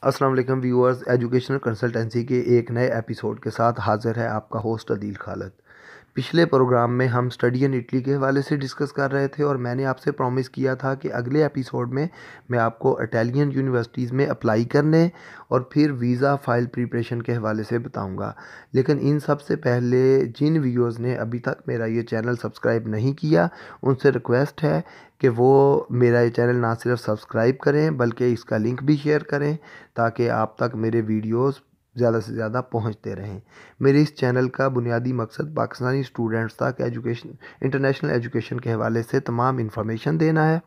अस्सलाम वालेकुम viewers, educational consultancy के एक नए एपिसोड के साथ हाज़िर है आपका होस्ट अदील खालिद। पिछले प्रोग्राम में हम स्टडी इन इटली के हवाले से डिस्कस कर रहे थे और मैंने आपसे प्रॉमिस किया था कि अगले एपिसोड में मैं आपको इटालियन यूनिवर्सिटीज़ में अप्लाई करने और फिर वीज़ा फ़ाइल प्रिपरेशन के हवाले से बताऊंगा। लेकिन इन सब से पहले जिन व्यूअर्स ने अभी तक मेरा ये चैनल सब्सक्राइब नहीं किया, उनसे रिक्वेस्ट है कि वो मेरा ये चैनल ना सिर्फ सब्सक्राइब करें बल्कि इसका लिंक भी शेयर करें ताकि आप तक मेरे वीडियोस ज़्यादा से ज़्यादा पहुंचते रहें। मेरे इस चैनल का बुनियादी मकसद पाकिस्तानी स्टूडेंट्स तक एजुकेशन इंटरनेशनल एजुकेशन के हवाले से तमाम इन्फॉर्मेशन देना है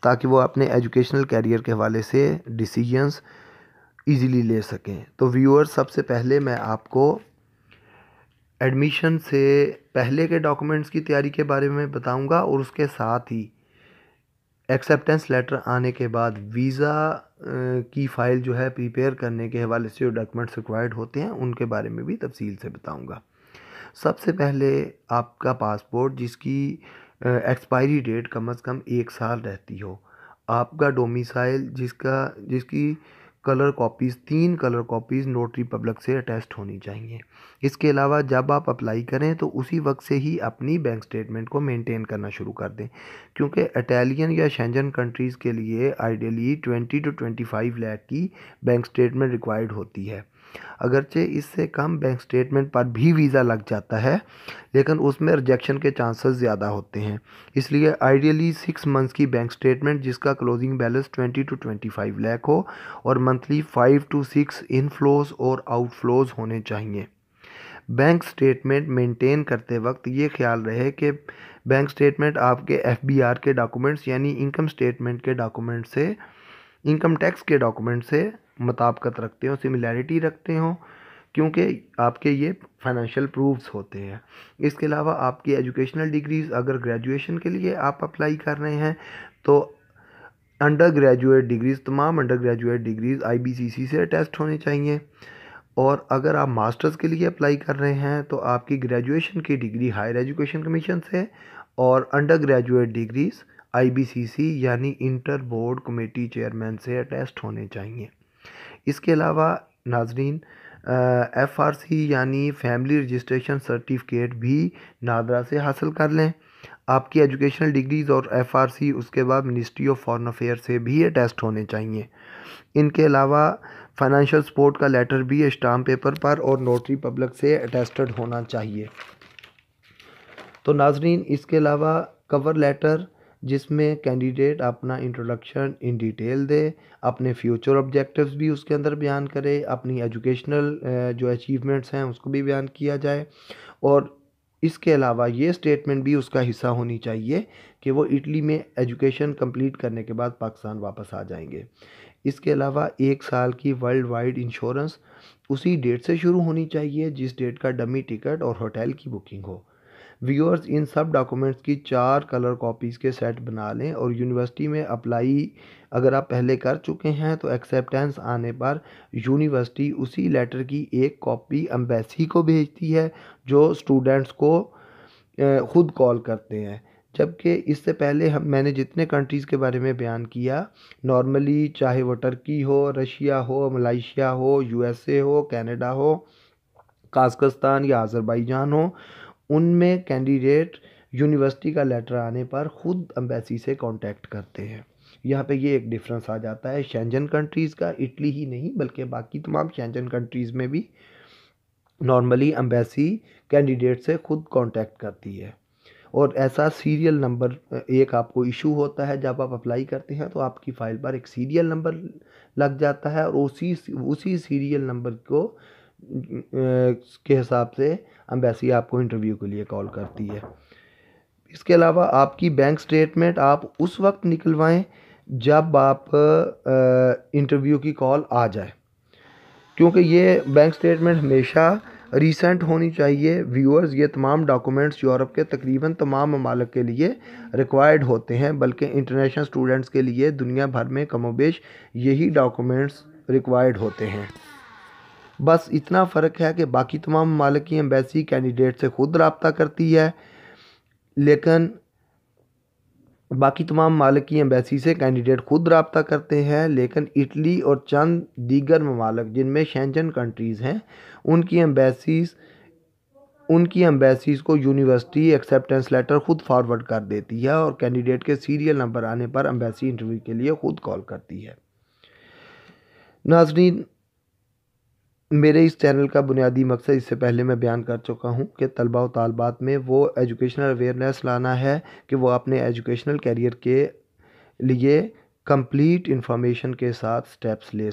ताकि वो अपने एजुकेशनल कैरियर के हवाले से डिसीजंस इजीली ले सकें। तो व्यूअर्स, सबसे पहले मैं आपको एडमिशन से पहले के डॉक्यूमेंट्स की तैयारी के बारे में बताऊंगा और उसके साथ ही एक्सेप्टेंस लेटर आने के बाद वीज़ा की फ़ाइल जो है प्रिपेयर करने के हवाले से जो डॉक्यूमेंट्स रिक्वायर्ड होते हैं उनके बारे में भी तफसील से बताऊंगा। सबसे पहले आपका पासपोर्ट जिसकी एक्सपायरी डेट कम से कम 1 साल रहती हो, आपका डोमिसाइल जिसकी colour copies 3 colour copies notary public से अटैच्ड होनी चाहिए। इसके अलावा जब आप अप्लाई करें तो उसी वक्त से ही अपनी बैंक स्टेटमेंट को मेंटेन करना शुरू कर दें, क्योंकि इटालियन या शेंजन कंट्रीज़ के लिए आइडियली 20 to 25 लाख की बैंक स्टेटमेंट रिक्वायर्ड होती है। अगरचे इससे कम बैंक स्टेटमेंट पर भी वीज़ा लग जाता है, लेकिन उसमें रिजेक्शन के चांसेस ज़्यादा होते हैं। इसलिए आइडियली 6 मंथ्स की बैंक स्टेटमेंट जिसका क्लोजिंग बैलेंस 20 to 25 लाख हो और मंथली 5 to 6 इनफ्लोज और आउटफ्लोज होने चाहिए। बैंक स्टेटमेंट मेंटेन करते वक्त ये ख्याल रहे कि बैंक स्टेटमेंट आपके FBR के डॉक्यूमेंट्स यानी इनकम स्टेटमेंट के डॉक्यूमेंट से, इनकम टैक्स के डॉक्यूमेंट से मुताबिकत रखते हो, सिमिलैरिटी रखते हो, क्योंकि आपके ये फाइनेंशियल प्रूफ्स होते हैं। इसके अलावा आपकी एजुकेशनल डिग्रीज़, अगर ग्रेजुएशन के लिए आप अप्लाई कर रहे हैं तो अंडर ग्रेजुएट डिग्रीज़, तमाम अंडर ग्रेजुएट डिग्रीज़ IBCC से अटैच्ड होनी चाहिए। और अगर आप मास्टर्स के लिए अप्लाई कर रहे हैं तो आपकी ग्रेजुएशन की डिग्री हायर एजुकेशन कमीशन से और अंडर ग्रेजुएट डिग्रीज़ IBCC यानी इंटर बोर्ड कमेटी चेयरमैन से अटैच्ड होने चाहिए। इसके अलावा नाजरीन, FRC यानी फैमिली रजिस्ट्रेशन सर्टिफिकेट भी नादरा से हासिल कर लें। आपकी एजुकेशनल डिग्रीज़ और FRC उसके बाद मिनिस्ट्री ऑफ फॉरेन अफेयर से भी अटैच्ड होने चाहिए। इनके अलावा फाइनेंशियल सपोर्ट का लेटर भी स्टाम्प पेपर पर और नोटरी पब्लिक से अटेस्टेड होना चाहिए। तो नाजरीन, इसके अलावा कवर लेटर जिसमें कैंडिडेट अपना इंट्रोडक्शन इन डिटेल दे, अपने फ्यूचर ऑब्जेक्टिव्स भी उसके अंदर बयान करे, अपनी एजुकेशनल जो अचीवमेंट्स हैं उसको भी बयान किया जाए और इसके अलावा ये स्टेटमेंट भी उसका हिस्सा होनी चाहिए कि वो इटली में एजुकेशन कंप्लीट करने के बाद पाकिस्तान वापस आ जाएंगे। इसके अलावा 1 साल की वर्ल्ड वाइड इंश्योरेंस उसी डेट से शुरू होनी चाहिए जिस डेट का डमी टिकट और होटल की बुकिंग हो। व्यूअर्स, इन सब डॉक्यूमेंट्स की 4 कलर कॉपीज़ के सेट बना लें और यूनिवर्सिटी में अप्लाई अगर आप पहले कर चुके हैं तो एक्सेप्टेंस आने पर यूनिवर्सिटी उसी लेटर की एक कॉपी एम्बेसी को भेजती है जो स्टूडेंट्स को ख़ुद कॉल करते हैं। जबकि इससे पहले मैंने जितने कंट्रीज़ के बारे में बयान किया, नॉर्मली चाहे वो टर्की हो, रशिया हो, मलेशिया हो, USA हो, कनाडा हो, कज़ाकिस्तान या अज़रबैजान हो, उनमें कैंडिडेट यूनिवर्सिटी का लेटर आने पर ख़ुद एम्बेसी से कांटेक्ट करते हैं। यहाँ पे ये एक डिफरेंस आ जाता है शेंजन कंट्रीज़ का, इटली ही नहीं बल्कि बाकी तमाम शेंजन कंट्रीज़ में भी नॉर्मली एम्बेसी कैंडिडेट से ख़ुद कांटेक्ट करती है। और ऐसा सीरियल नंबर एक आपको इशू होता है जब आप अप्लाई करते हैं तो आपकी फ़ाइल पर एक सीरियल नंबर लग जाता है और उसी सीरियल नंबर को के हिसाब से एम्बेसी आपको इंटरव्यू के लिए कॉल करती है। इसके अलावा आपकी बैंक स्टेटमेंट आप उस वक्त निकलवाएं जब आप इंटरव्यू की कॉल आ जाए, क्योंकि ये बैंक स्टेटमेंट हमेशा रीसेंट होनी चाहिए। व्यूअर्स, ये तमाम डॉक्यूमेंट्स यूरोप के तकरीबन तमाम ममालिक के लिए रिक्वायर्ड होते हैं, बल्कि इंटरनेशनल स्टूडेंट्स के लिए दुनिया भर में कमोबेश यही डॉक्यूमेंट्स रिक्वायर्ड होते हैं। बस इतना फ़र्क है कि बाकी तमाम ममालिक की एम्बेसी कैंडिडेट से ख़ुद रब्ता करती है, लेकिन बाकी तमाम ममालिक की एम्बेसी से कैंडिडेट खुद रब्ता करते हैं, लेकिन इटली और चंद दीगर ममालिक जिनमें शेंजन कंट्रीज़ हैं उनकी एम्बेसीज़ को यूनिवर्सिटी एक्सेप्टेंस लेटर खुद फॉरवर्ड कर देती है और कैंडिडेट के सीरियल नंबर आने पर एम्बेसी इंटरव्यू के लिए खुद कॉल करती है। नाज़रीन, मेरे इस चैनल का बुनियादी मकसद इससे पहले मैं बयान कर चुका हूँ कि तलबा व तालबात में वो एजुकेशनल अवेयरनेस लाना है कि वो अपने एजुकेशनल कैरियर के लिए कंप्लीट इंफॉर्मेशन के साथ स्टेप्स ले